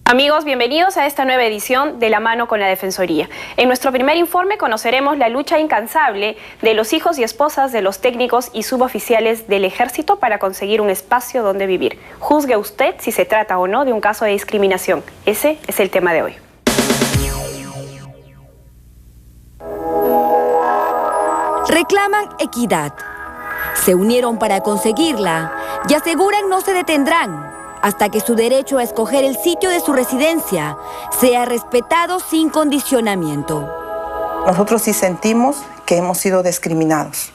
Amigos, bienvenidos a esta nueva edición de La Mano con la Defensoría. En nuestro primer informe conoceremos la lucha incansable de los hijos y esposas de los técnicos y suboficiales del Ejército para conseguir un espacio donde vivir. Juzgue usted si se trata o no de un caso de discriminación. Ese es el tema de hoy. Reclaman equidad. Se unieron para conseguirla y aseguran no se detendrán hasta que su derecho a escoger el sitio de su residencia sea respetado sin condicionamiento. Nosotros sí sentimos que hemos sido discriminados.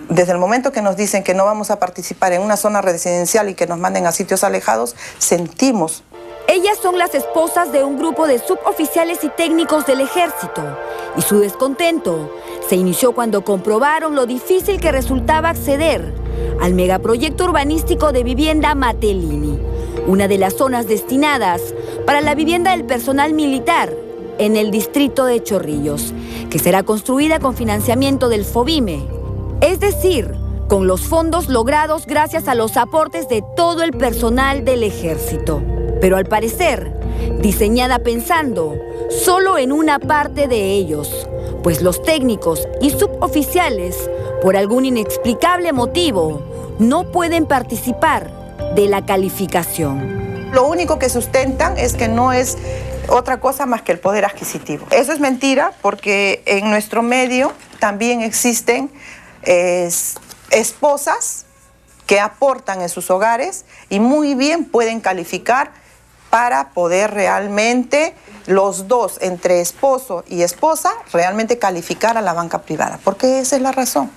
Desde el momento que nos dicen que no vamos a participar en una zona residencial y que nos manden a sitios alejados, sentimos. Ellas son las esposas de un grupo de suboficiales y técnicos del Ejército, y su descontento se inició cuando comprobaron lo difícil que resultaba acceder al megaproyecto urbanístico de vivienda Matelini, una de las zonas destinadas para la vivienda del personal militar en el distrito de Chorrillos, que será construida con financiamiento del FOVIME, es decir, con los fondos logrados gracias a los aportes de todo el personal del Ejército. Pero al parecer, diseñada pensando solo en una parte de ellos, pues los técnicos y suboficiales, por algún inexplicable motivo, no pueden participar de la calificación. Lo único que sustentan es que no es otra cosa más que el poder adquisitivo. Eso es mentira porque en nuestro medio también existen esposas que aportan en sus hogares y muy bien pueden calificar para poder realmente los dos, entre esposo y esposa, realmente calificar a la banca privada, porque esa es la razón.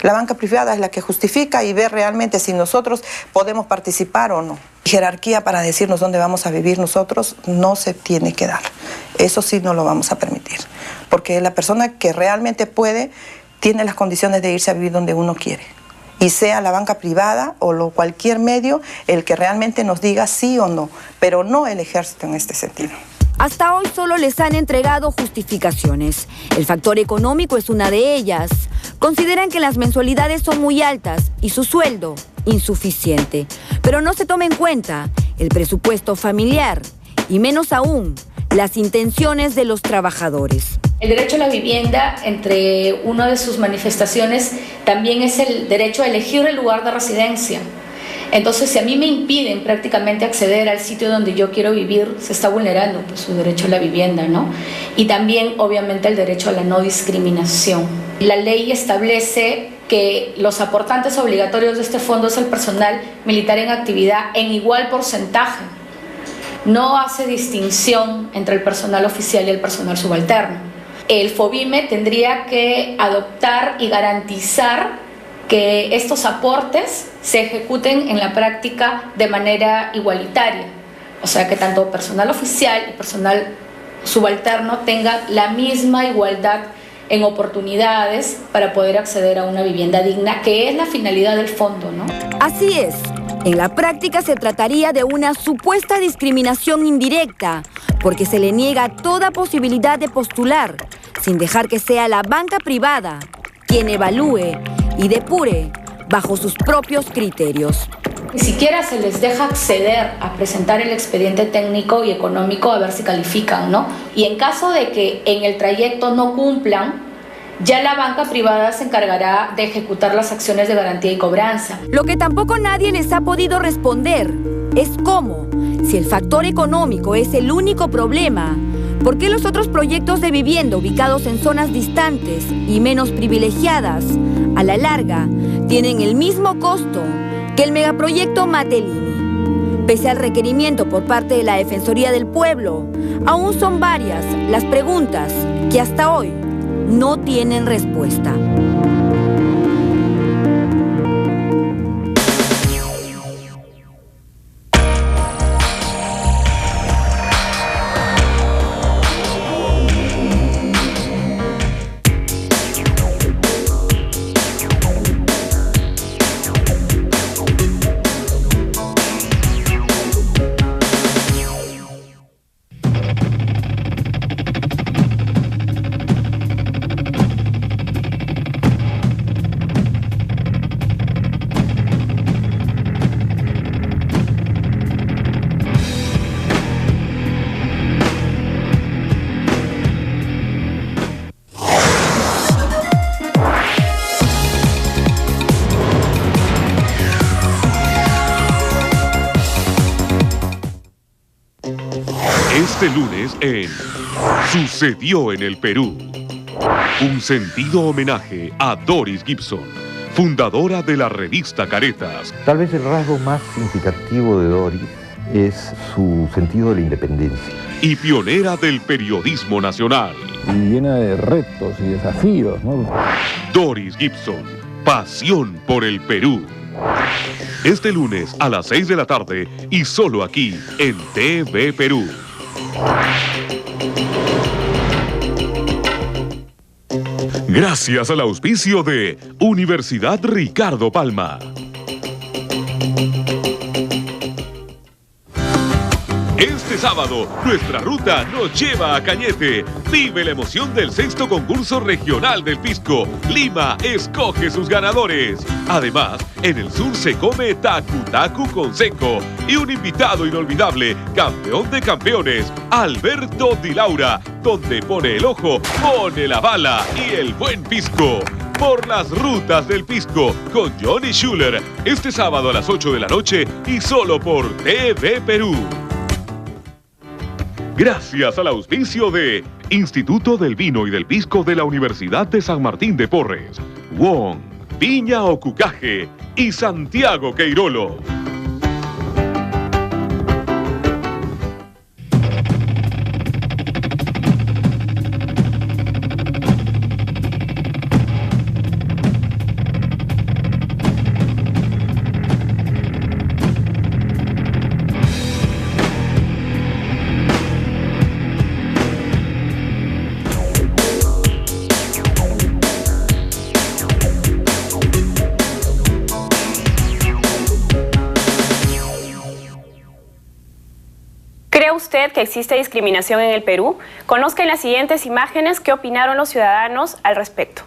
La banca privada es la que justifica y ve realmente si nosotros podemos participar o no. Jerarquía para decirnos dónde vamos a vivir nosotros no se tiene que dar. Eso sí no lo vamos a permitir, porque la persona que realmente puede tiene las condiciones de irse a vivir donde uno quiere. Y sea la banca privada o cualquier medio el que realmente nos diga sí o no, pero no el Ejército en este sentido. Hasta hoy solo les han entregado justificaciones. El factor económico es una de ellas. Consideran que las mensualidades son muy altas y su sueldo insuficiente. Pero no se toma en cuenta el presupuesto familiar y menos aún las intenciones de los trabajadores. El derecho a la vivienda, entre una de sus manifestaciones, también es el derecho a elegir el lugar de residencia. Entonces, si a mí me impiden prácticamente acceder al sitio donde yo quiero vivir, se está vulnerando pues, su derecho a la vivienda, ¿no? Y también, obviamente, el derecho a la no discriminación. La ley establece que los aportantes obligatorios de este fondo es el personal militar en actividad en igual porcentaje. No hace distinción entre el personal oficial y el personal subalterno. El FOVIME tendría que adoptar y garantizar que estos aportes se ejecuten en la práctica de manera igualitaria. O sea, que tanto personal oficial y personal subalterno tengan la misma igualdad en oportunidades para poder acceder a una vivienda digna, que es la finalidad del fondo, ¿no? Así es. En la práctica se trataría de una supuesta discriminación indirecta, porque se le niega toda posibilidad de postular, sin dejar que sea la banca privada quien evalúe y depure bajo sus propios criterios. Ni siquiera se les deja acceder a presentar el expediente técnico y económico a ver si califican, ¿no? Y en caso de que en el trayecto no cumplan, ya la banca privada se encargará de ejecutar las acciones de garantía y cobranza. Lo que tampoco nadie les ha podido responder es cómo, si el factor económico es el único problema, ¿por qué los otros proyectos de vivienda ubicados en zonas distantes y menos privilegiadas, a la larga, tienen el mismo costo que el megaproyecto Matelini? Pese al requerimiento por parte de la Defensoría del Pueblo, aún son varias las preguntas que hasta hoy no tienen respuesta. Este lunes en Sucedió en el Perú. Un sentido homenaje a Doris Gibson, fundadora de la revista Caretas. Tal vez el rasgo más significativo de Doris es su sentido de la independencia. Y pionera del periodismo nacional. Y llena de retos y desafíos, ¿no? Doris Gibson, pasión por el Perú. Este lunes a las 6 de la tarde y solo aquí en TV Perú. Gracias al auspicio de Universidad Ricardo Palma. Este sábado, nuestra ruta nos lleva a Cañete. Vive la emoción del 6º concurso regional del Pisco. Lima escoge sus ganadores. Además, en el sur se come tacu tacu con seco. Y un invitado inolvidable, campeón de campeones, Alberto Di Laura. Donde pone el ojo, pone la bala y el buen pisco. Por las rutas del Pisco con Johnny Schuller. Este sábado a las 8 de la noche y solo por TV Perú. Gracias al auspicio de Instituto del Vino y del Pisco de la Universidad de San Martín de Porres, Wong, Viña Ocucaje y Santiago Queirolo. ¿Cree usted que existe discriminación en el Perú? Conozca en las siguientes imágenes qué opinaron los ciudadanos al respecto.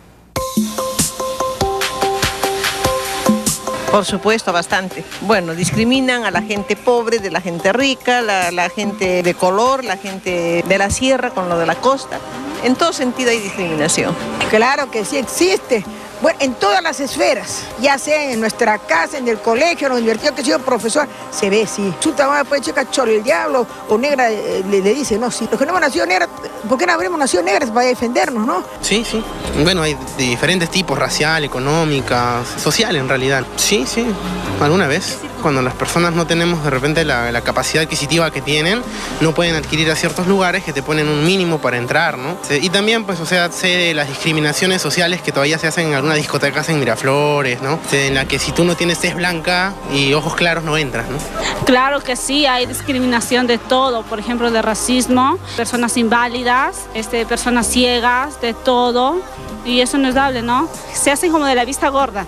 Por supuesto, bastante. Bueno, discriminan a la gente pobre, de la gente rica, la gente de color, la gente de la sierra con lo de la costa. En todo sentido hay discriminación. Claro que sí existe. Bueno, en todas las esferas, ya sea en nuestra casa, en el colegio, en la universidad, que soy profesor, se ve, sí. Su mamá puede checar cholo el diablo o negra, le dice, no, sí. Los que no hemos nacido negras, ¿por qué no habremos nacido negras para defendernos, no? Sí, sí. Bueno, hay de diferentes tipos, racial, económicas, social en realidad. Sí, sí, alguna vez. Cuando las personas no tenemos de repente la capacidad adquisitiva que tienen, no pueden adquirir a ciertos lugares que te ponen un mínimo para entrar, ¿no? Y también, pues, o sea, sé de las discriminaciones sociales que todavía se hacen en algunas discotecas en Miraflores, ¿no? En la que si tú no tienes tez blanca y ojos claros no entras, ¿no? Claro que sí, hay discriminación de todo, por ejemplo, de racismo, personas inválidas, personas ciegas, de todo, y eso no es dable, ¿no? Se hacen como de la vista gorda.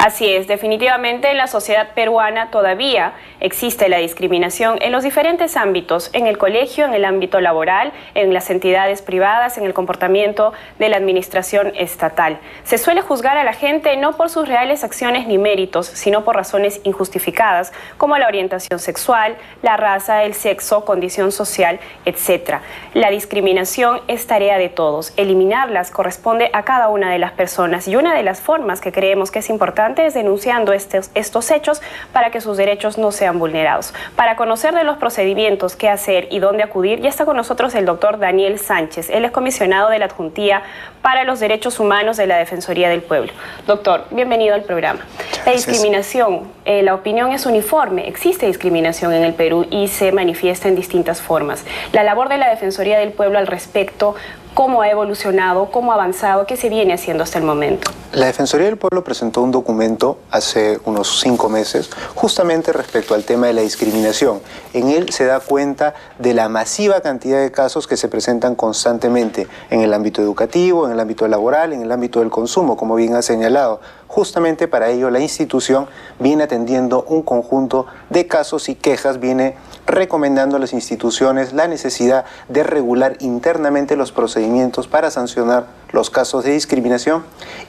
Así es, definitivamente en la sociedad peruana todavía existe la discriminación en los diferentes ámbitos, en el colegio, en el ámbito laboral, en las entidades privadas, en el comportamiento de la administración estatal. Se suele juzgar a la gente no por sus reales acciones ni méritos, sino por razones injustificadas, como la orientación sexual, la raza, el sexo, condición social, etc. La discriminación es tarea de todos. Eliminarlas corresponde a cada una de las personas y una de las formas que creemos que es importante es denunciando estos hechos para que sus derechos no sean vulnerados. Para conocer de los procedimientos, qué hacer y dónde acudir, ya está con nosotros el doctor Daniel Sánchez. Él es comisionado de la Adjuntía para los Derechos Humanos de la Defensoría del Pueblo. Doctor, bienvenido al programa. La discriminación, la opinión es uniforme. Existe discriminación en el Perú y se manifiesta en distintas formas. La labor de la Defensoría del Pueblo al respecto, ¿cómo ha evolucionado? ¿Cómo ha avanzado? ¿Qué se viene haciendo hasta el momento? La Defensoría del Pueblo presentó un documento hace unos 5 meses justamente respecto al tema de la discriminación. En él se da cuenta de la masiva cantidad de casos que se presentan constantemente en el ámbito educativo, en el ámbito laboral, en el ámbito del consumo, como bien ha señalado. Justamente para ello la institución viene atendiendo un conjunto de casos y quejas, viene recomendando a las instituciones la necesidad de regular internamente los procedimientos para sancionar los casos de discriminación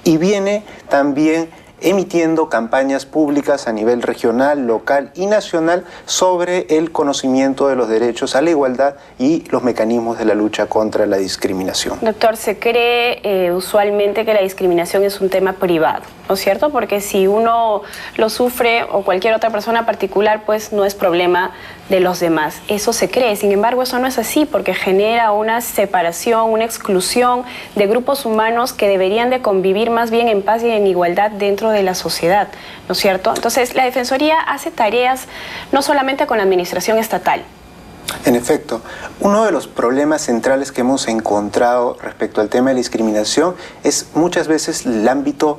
y viene también emitiendo campañas públicas a nivel regional, local y nacional sobre el conocimiento de los derechos a la igualdad y los mecanismos de la lucha contra la discriminación. Doctor, se cree usualmente que la discriminación es un tema privado, ¿no es cierto? Porque si uno lo sufre o cualquier otra persona particular, pues no es problema de los demás. Eso se cree, sin embargo eso no es así porque genera una separación, una exclusión de grupos humanos que deberían de convivir más bien en paz y en igualdad dentro de la sociedad, ¿no es cierto? Entonces la Defensoría hace tareas no solamente con la administración estatal. En efecto, uno de los problemas centrales que hemos encontrado respecto al tema de la discriminación es muchas veces el ámbito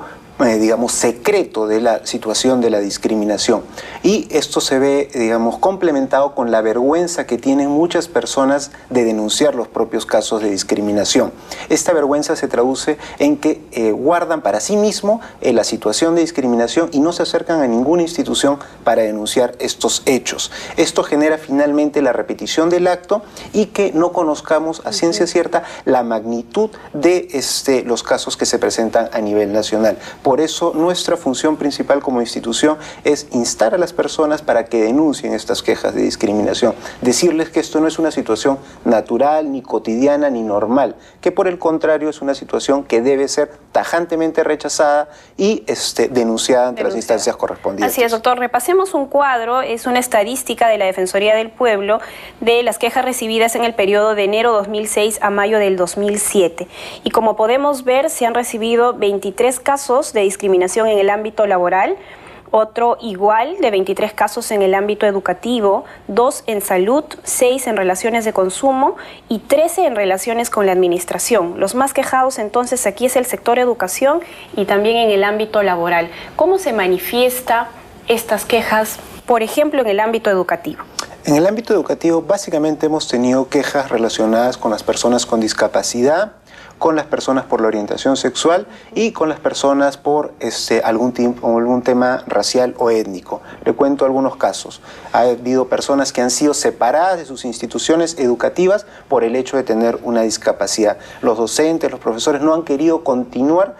digamos, secreto de la situación de la discriminación. Y esto se ve, digamos, complementado con la vergüenza que tienen muchas personas de denunciar los propios casos de discriminación. Esta vergüenza se traduce en que guardan para sí mismo la situación de discriminación y no se acercan a ninguna institución para denunciar estos hechos. Esto genera finalmente la repetición del acto y que no conozcamos a ciencia cierta la magnitud de los casos que se presentan a nivel nacional. Por eso nuestra función principal como institución es instar a las personas para que denuncien estas quejas de discriminación, decirles que esto no es una situación natural, ni cotidiana, ni normal, que por el contrario es una situación que debe ser tajantemente rechazada y denunciada ante las instancias correspondientes. Así es, doctor. Repasemos un cuadro, es una estadística de la Defensoría del Pueblo de las quejas recibidas en el periodo de enero 2006 a mayo del 2007. Y como podemos ver, se han recibido 23 casos de discriminación en el ámbito laboral, otro igual de 23 casos en el ámbito educativo, 2 en salud, 6 en relaciones de consumo y 13 en relaciones con la administración. Los más quejados entonces aquí es el sector educación y también en el ámbito laboral. ¿Cómo se manifiesta estas quejas, por ejemplo, en el ámbito educativo? En el ámbito educativo básicamente hemos tenido quejas relacionadas con las personas con discapacidad, con las personas por la orientación sexual y con las personas por algún tema racial o étnico. Le cuento algunos casos. Ha habido personas que han sido separadas de sus instituciones educativas por el hecho de tener una discapacidad. Los docentes, los profesores no han querido continuar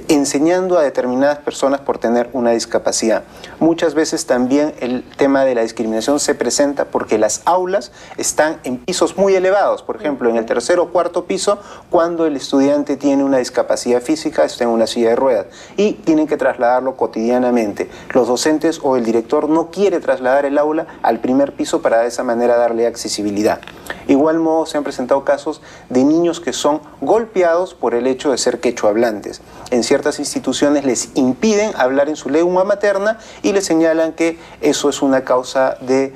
enseñando a determinadas personas por tener una discapacidad. Muchas veces también el tema de la discriminación se presenta porque las aulas están en pisos muy elevados, por ejemplo, en el tercer o cuarto piso, cuando el estudiante tiene una discapacidad física, está en una silla de ruedas y tienen que trasladarlo cotidianamente. Los docentes o el director no quiere trasladar el aula al primer piso para de esa manera darle accesibilidad. Igual modo se han presentado casos de niños que son golpeados por el hecho de ser quechohablantes. En ciertas instituciones les impiden hablar en su lengua materna y les señalan que eso es una causa de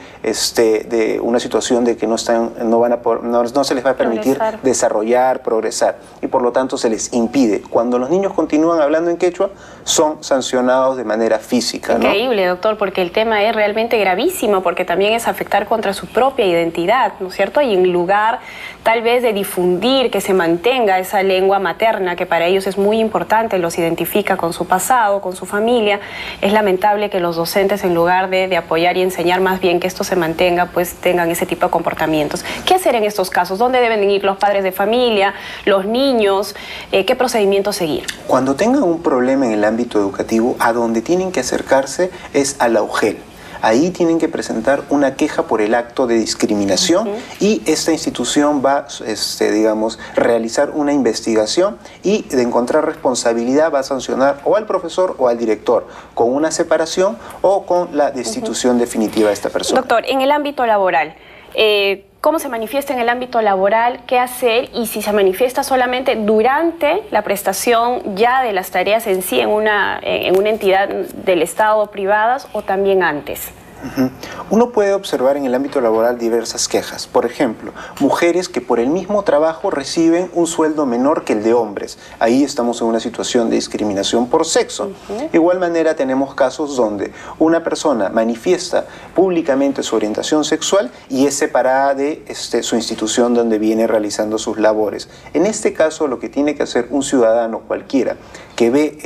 una situación de que no se les va a permitir desarrollar, progresar y por lo tanto se les impide. Cuando los niños continúan hablando en quechua son sancionados de manera física. Increíble, doctor, porque el tema es realmente gravísimo porque también es afectar contra su propia identidad, ¿no es cierto? Y en lugar tal vez de difundir que se mantenga esa lengua materna que para ellos es muy importante, los identifica con su pasado, con su familia, es lamentable que los docentes en lugar de apoyar y enseñar más bien que esto se mantenga, pues tengan ese tipo de comportamientos. ¿Qué hacer en estos casos? ¿Dónde deben ir los padres de familia, los niños? ¿Qué procedimiento seguir? Cuando tengan un problema en el ámbito educativo, a donde tienen que acercarse es a la UGEL. Ahí tienen que presentar una queja por el acto de discriminación y esta institución va, realizar una investigación y de encontrar responsabilidad va a sancionar o al profesor o al director con una separación o con la destitución definitiva de esta persona. Doctor, en el ámbito laboral, ¿cómo se manifiesta en el ámbito laboral? ¿Qué hacer? Y si se manifiesta solamente durante la prestación ya de las tareas en sí en una entidad del Estado o privadas o también antes. Uno puede observar en el ámbito laboral diversas quejas. Por ejemplo, mujeres que por el mismo trabajo reciben un sueldo menor que el de hombres. Ahí estamos en una situación de discriminación por sexo. De igual manera tenemos casos donde una persona manifiesta públicamente su orientación sexual y es separada de su institución donde viene realizando sus labores. En este caso lo que tiene que hacer un ciudadano cualquiera que ve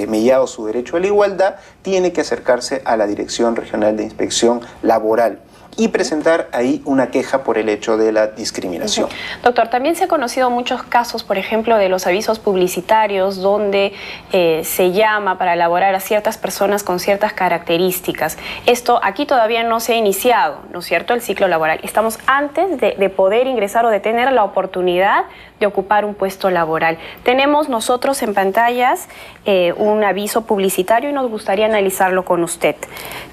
mellado su derecho a la igualdad tiene que acercarse a la Dirección Regional de Inspección Laboral y presentar ahí una queja por el hecho de la discriminación. Doctor, también se han conocido muchos casos, por ejemplo, de los avisos publicitarios donde se llama para elaborar a ciertas personas con ciertas características. Esto aquí todavía no se ha iniciado, ¿no es cierto?, el ciclo laboral. Estamos antes de poder ingresar o de tener la oportunidad de ocupar un puesto laboral. Tenemos nosotros en pantallas un aviso publicitario y nos gustaría analizarlo con usted.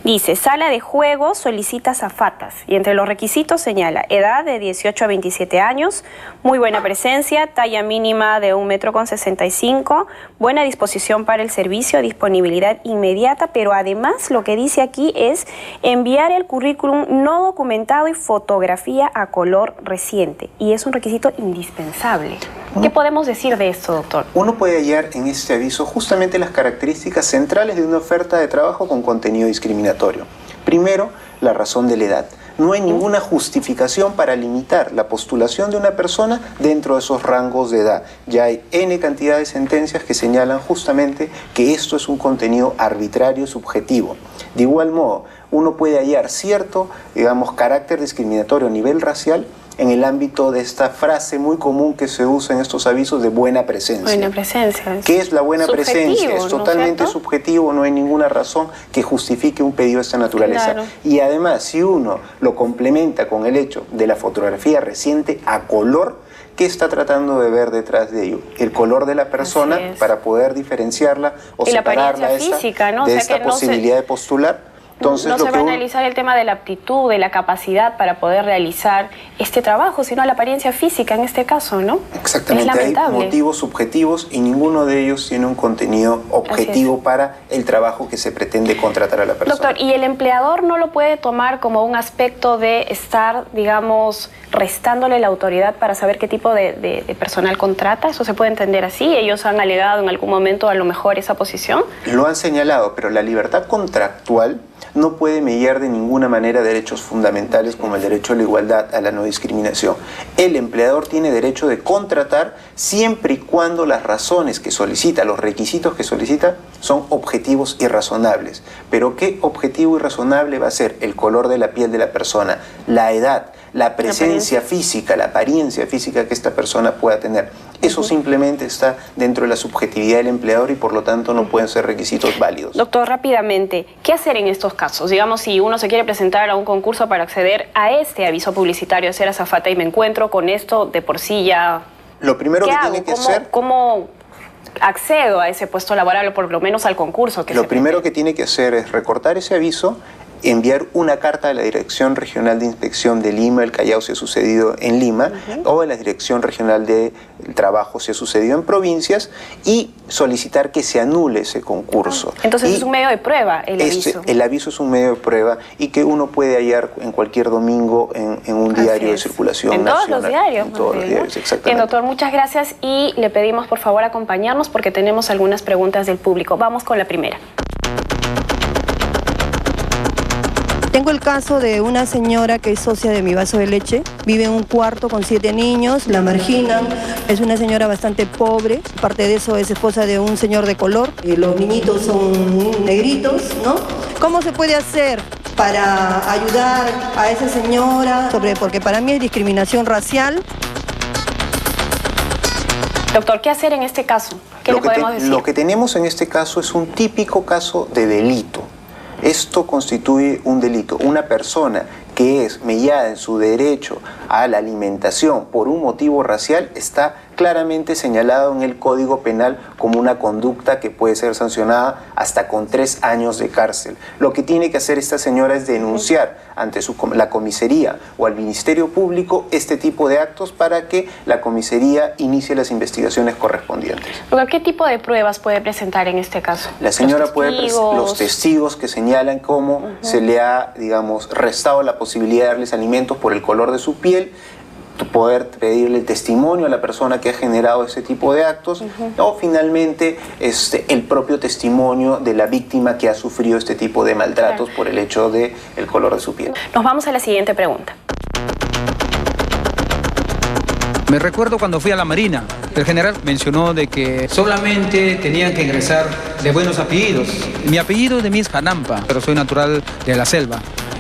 Dice, sala de juegos solicita azafatas y entre los requisitos señala edad de 18 a 27 años, muy buena presencia, talla mínima de 1,65 m, buena disposición para el servicio, disponibilidad inmediata, pero además lo que dice aquí es enviar el currículum no documentado y fotografía a color reciente, y es un requisito indispensable. ¿Qué podemos decir de esto, doctor? Uno puede hallar en este aviso justamente las características centrales de una oferta de trabajo con contenido discriminatorio. Primero, la razón de la edad. No hay ninguna justificación para limitar la postulación de una persona dentro de esos rangos de edad. Ya hay N cantidad de sentencias que señalan justamente que esto es un contenido arbitrario, subjetivo. De igual modo, uno puede hallar cierto, digamos, carácter discriminatorio a nivel racial en el ámbito de esta frase muy común que se usa en estos avisos de buena presencia. Buena presencia. ¿Qué es la buena presencia? Es ¿no totalmente cierto? subjetivo, no hay ninguna razón que justifique un pedido de esta naturaleza. Claro. Y además, si uno lo complementa con el hecho de la fotografía reciente a color, ¿qué está tratando de ver detrás de ello? El color de la persona para poder diferenciarla o y separarla la apariencia física, ¿no? de O sea, esta que no posibilidad de postular. Entonces, no lo se que va a uno... analizar el tema de la aptitud, de la capacidad para poder realizar este trabajo, sino la apariencia física en este caso, ¿no? Exactamente, es lamentable. hay motivos subjetivos y ninguno de ellos tiene un contenido objetivo para el trabajo que se pretende contratar a la persona. Doctor, ¿y el empleador no lo puede tomar como un aspecto de estar, digamos, restándole la autoridad para saber qué tipo de personal contrata? ¿Eso se puede entender así? ¿Ellos han alegado en algún momento a lo mejor esa posición? Lo han señalado, pero la libertad contractual no puede mediar de ninguna manera derechos fundamentales como el derecho a la igualdad, a la no discriminación. El empleador tiene derecho de contratar siempre y cuando las razones que solicita, los requisitos que solicita, son objetivos y razonables. Pero ¿qué objetivo y razonable va a ser? El color de la piel de la persona, la edad, la presencia física, la apariencia física que esta persona pueda tener. Eso simplemente está dentro de la subjetividad del empleador y por lo tanto no pueden ser requisitos válidos. Doctor, rápidamente, ¿qué hacer en estos casos? Digamos, si uno se quiere presentar a un concurso para acceder a este aviso publicitario de ser azafata y me encuentro con esto de por sí ya... Lo primero que tiene que hacer... ¿Cómo accedo a ese puesto laboral o por lo menos al concurso? Lo primero que tiene que hacer es recortar ese aviso, enviar una carta a la Dirección Regional de Inspección de Lima, el Callao, si ha sucedido en Lima, o a la Dirección Regional de Trabajo, si ha sucedido en provincias, y solicitar que se anule ese concurso. Entonces es un medio de prueba el aviso. El aviso es un medio de prueba y que uno puede hallar en cualquier domingo en un diario de circulación nacional. En todos los diarios. En todos los diarios, exactamente. Bien, doctor, muchas gracias y le pedimos por favor acompañarnos porque tenemos algunas preguntas del público. Vamos con la primera. Tengo el caso de una señora que es socia de Mi Vaso de Leche, vive en un cuarto con 7 niños, la marginan, es una señora bastante pobre, aparte de eso es esposa de un señor de color, los niñitos son negritos, ¿no? ¿Cómo se puede hacer para ayudar a esa señora? Porque para mí es discriminación racial. Doctor, ¿qué hacer en este caso? ¿Qué le podemos decir? Lo que tenemos en este caso es un típico caso de delito. Esto constituye un delito. Una persona que es mellada en su derecho a la alimentación por un motivo racial está claramente señalado en el Código Penal como una conducta que puede ser sancionada hasta con 3 años de cárcel. Lo que tiene que hacer esta señora es denunciar ante la comisaría o al Ministerio Público este tipo de actos para que la comisaría inicie las investigaciones correspondientes. ¿Qué tipo de pruebas puede presentar en este caso? La señora puede presentar los testigos que señalan cómo se le ha, digamos, restado la posibilidad de darles alimentos por el color de su piel, poder pedirle el testimonio a la persona que ha generado ese tipo de actos, o finalmente el propio testimonio de la víctima que ha sufrido este tipo de maltratos por el hecho del color de su piel. Nos vamos a la siguiente pregunta. Me recuerdo cuando fui a la Marina, el general mencionó de que solamente tenían que ingresar de buenos apellidos. Mi apellido de mí es Janampa, pero soy natural de la selva.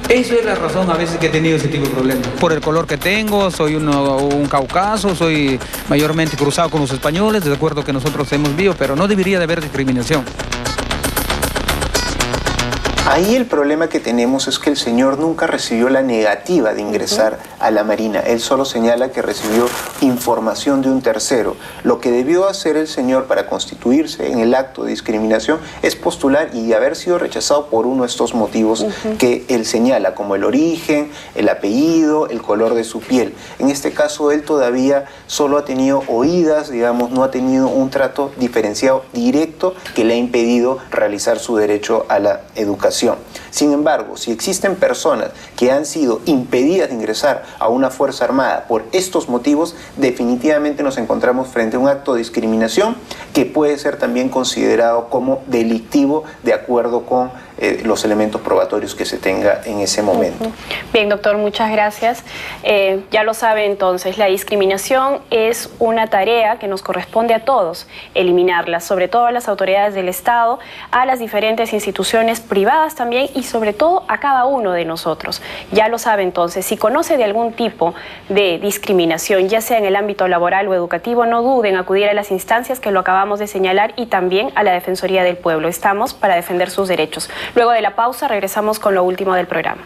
Eso es la razón a veces que he tenido ese tipo de problemas. Por el color que tengo, soy un caucaso, soy mayormente cruzado con los españoles, de acuerdo que nosotros hemos visto, pero no debería de haber discriminación. Ahí el problema que tenemos es que el señor nunca recibió la negativa de ingresar a la Marina. Él solo señala que recibió información de un tercero. Lo que debió hacer el señor para constituirse en el acto de discriminación es postular y haber sido rechazado por uno de estos motivos que él señala, como el origen, el apellido, el color de su piel. En este caso, él todavía solo ha tenido oídas, digamos, no ha tenido un trato diferenciado directo que le ha impedido realizar su derecho a la educación. Sin embargo, si existen personas que han sido impedidas de ingresar a una Fuerza Armada por estos motivos, definitivamente nos encontramos frente a un acto de discriminación que puede ser también considerado como delictivo de acuerdo con los elementos probatorios que se tenga en ese momento. Bien, doctor, muchas gracias. Ya lo sabe entonces, la discriminación es una tarea que nos corresponde a todos, eliminarla, sobre todo a las autoridades del Estado, a las diferentes instituciones privadas también y sobre todo a cada uno de nosotros. Ya lo sabe entonces, si conoce de algún tipo de discriminación, ya sea en el ámbito laboral o educativo, no duden en acudir a las instancias que lo acabamos de señalar y también a la Defensoría del Pueblo. Estamos para defender sus derechos. Luego de la pausa regresamos con lo último del programa.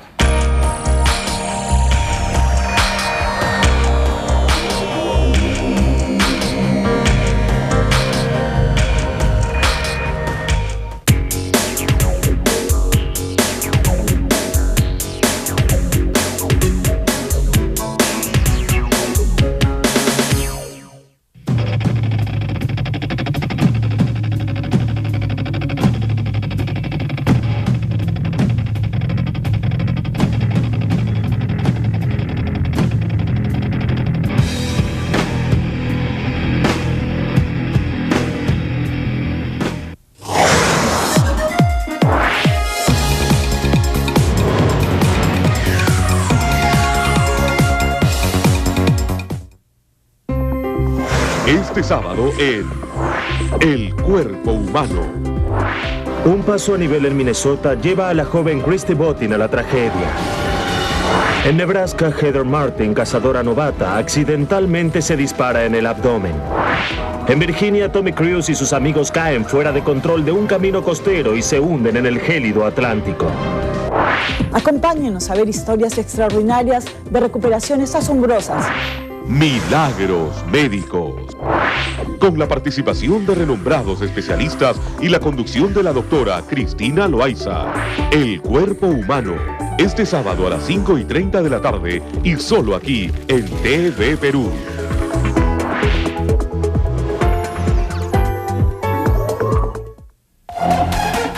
Este sábado en El Cuerpo Humano. Un paso a nivel en Minnesota lleva a la joven Christy Bottin a la tragedia. En Nebraska, Heather Martin, cazadora novata, accidentalmente se dispara en el abdomen. En Virginia, Tommy Cruise y sus amigos caen fuera de control de un camino costero y se hunden en el gélido Atlántico. Acompáñenos a ver historias extraordinarias de recuperaciones asombrosas. Milagros médicos. Con la participación de renombrados especialistas y la conducción de la doctora Cristina Loaiza. El Cuerpo Humano. Este sábado a las 5:30 de la tarde y solo aquí en TV Perú.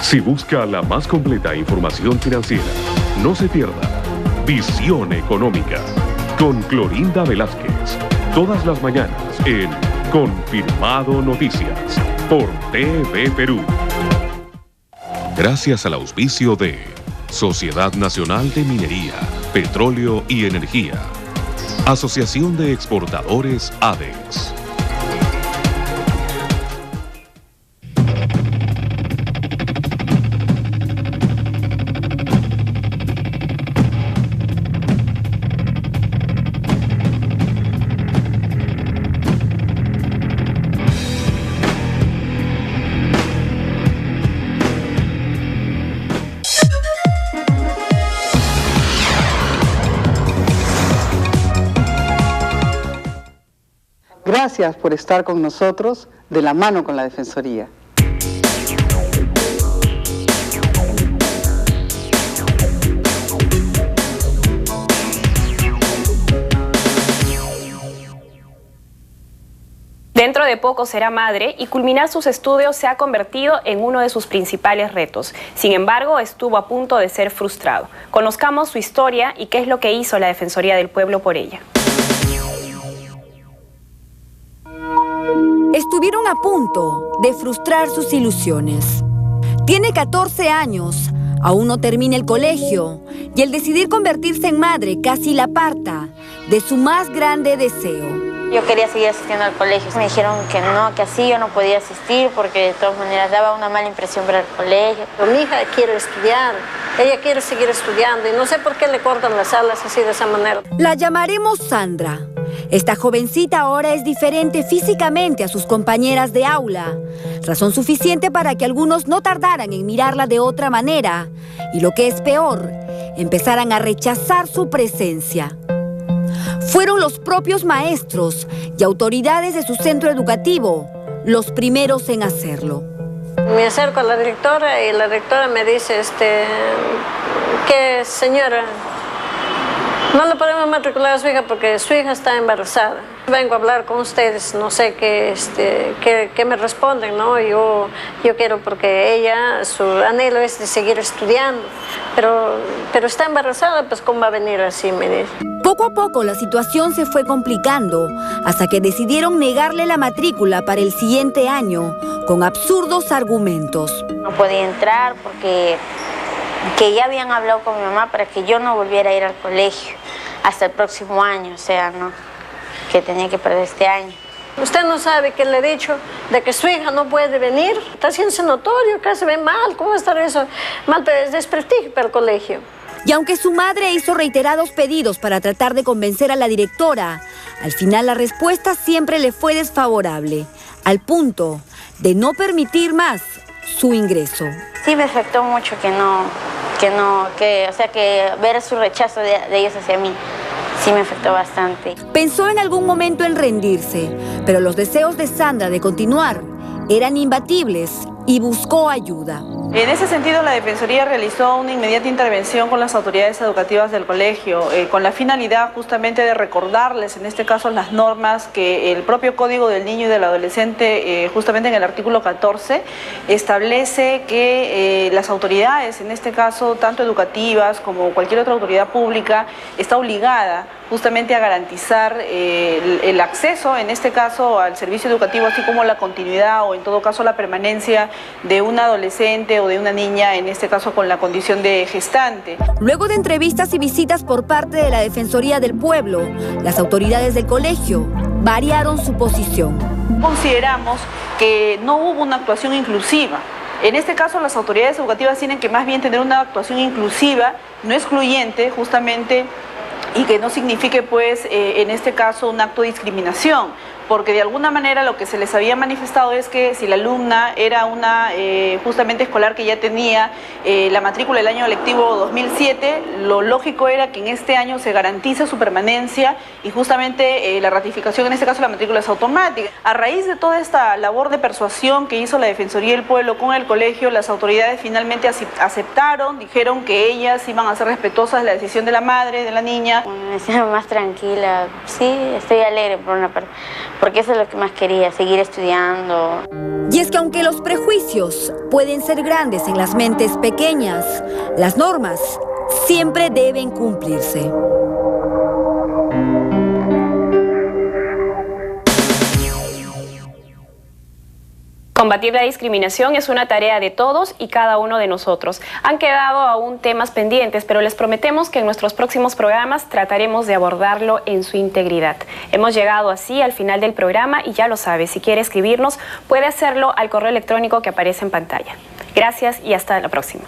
Si busca la más completa información financiera, no se pierda Visión Económica con Clorinda Velázquez. Todas las mañanas en Confirmado Noticias por TV Perú. Gracias al auspicio de Sociedad Nacional de Minería, Petróleo y Energía. Asociación de Exportadores ADEX. Gracias por estar con nosotros de la mano con la Defensoría. Dentro de poco será madre y culminar sus estudios se ha convertido en uno de sus principales retos. Sin embargo, estuvo a punto de ser frustrado. Conozcamos su historia y qué es lo que hizo la Defensoría del Pueblo por ella. Estuvieron a punto de frustrar sus ilusiones. Tiene 14 años, aún no termina el colegio y el decidir convertirse en madre casi la aparta de su más grande deseo. Yo quería seguir asistiendo al colegio. Me dijeron que no, que así yo no podía asistir porque de todas maneras daba una mala impresión para el colegio. Pero mi hija quiere estudiar, ella quiere seguir estudiando y no sé por qué le cortan las alas así de esa manera. La llamaremos Sandra. Esta jovencita ahora es diferente físicamente a sus compañeras de aula, razón suficiente para que algunos no tardaran en mirarla de otra manera y, lo que es peor, empezaran a rechazar su presencia. Fueron los propios maestros y autoridades de su centro educativo los primeros en hacerlo. Me acerco a la directora y la directora me dice que señora, no le podemos matricular a su hija porque su hija está embarazada. Vengo a hablar con ustedes, no sé qué me responden, ¿no? Yo quiero, porque ella, su anhelo es de seguir estudiando, pero está embarazada, pues ¿cómo va a venir así? Me dice. Poco a poco la situación se fue complicando hasta que decidieron negarle la matrícula para el siguiente año con absurdos argumentos. No podía entrar porque ya habían hablado con mi mamá para que yo no volviera a ir al colegio hasta el próximo año, o sea, ¿no? Que tenía que perder este año. Usted no sabe que le he dicho de que su hija no puede venir. Está haciéndose notorio, que se ve mal. ¿Cómo va a estar eso? Mal, pero es desprestigio para el colegio. Y aunque su madre hizo reiterados pedidos para tratar de convencer a la directora, al final la respuesta siempre le fue desfavorable, al punto de no permitir más su ingreso. Sí me afectó mucho que ver su rechazo de ellos hacia mí. Sí me afectó bastante. Pensó en algún momento en rendirse, pero los deseos de Sandra de continuar eran imbatibles y buscó ayuda. En ese sentido, la Defensoría realizó una inmediata intervención con las autoridades educativas del colegio, con la finalidad justamente de recordarles, en este caso, las normas que el propio Código del Niño y del Adolescente, justamente en el artículo 14, establece que las autoridades, en este caso, tanto educativas como cualquier otra autoridad pública, está obligada justamente a garantizar el acceso, en este caso, al servicio educativo, así como la continuidad o, en todo caso, la permanencia de un adolescente o de una niña, en este caso con la condición de gestante. Luego de entrevistas y visitas por parte de la Defensoría del Pueblo, las autoridades del colegio variaron su posición. Consideramos que no hubo una actuación inclusiva. En este caso, las autoridades educativas tienen que más bien tener una actuación inclusiva, no excluyente, justamente, y que no signifique, pues, en este caso, un acto de discriminación, porque de alguna manera lo que se les había manifestado es que si la alumna era una justamente escolar que ya tenía la matrícula del año lectivo 2007, lo lógico era que en este año se garantice su permanencia y justamente la ratificación, en este caso la matrícula es automática. A raíz de toda esta labor de persuasión que hizo la Defensoría del Pueblo con el colegio, las autoridades finalmente aceptaron, dijeron que ellas iban a ser respetuosas de la decisión de la madre, de la niña. Me siento más tranquila, sí, estoy alegre por una parte, porque eso es lo que más quería, seguir estudiando. Y es que aunque los prejuicios pueden ser grandes en las mentes pequeñas, las normas siempre deben cumplirse. Combatir la discriminación es una tarea de todos y cada uno de nosotros. Han quedado aún temas pendientes, pero les prometemos que en nuestros próximos programas trataremos de abordarlo en su integridad. Hemos llegado así al final del programa y ya lo sabe, si quiere escribirnos puede hacerlo al correo electrónico que aparece en pantalla. Gracias y hasta la próxima.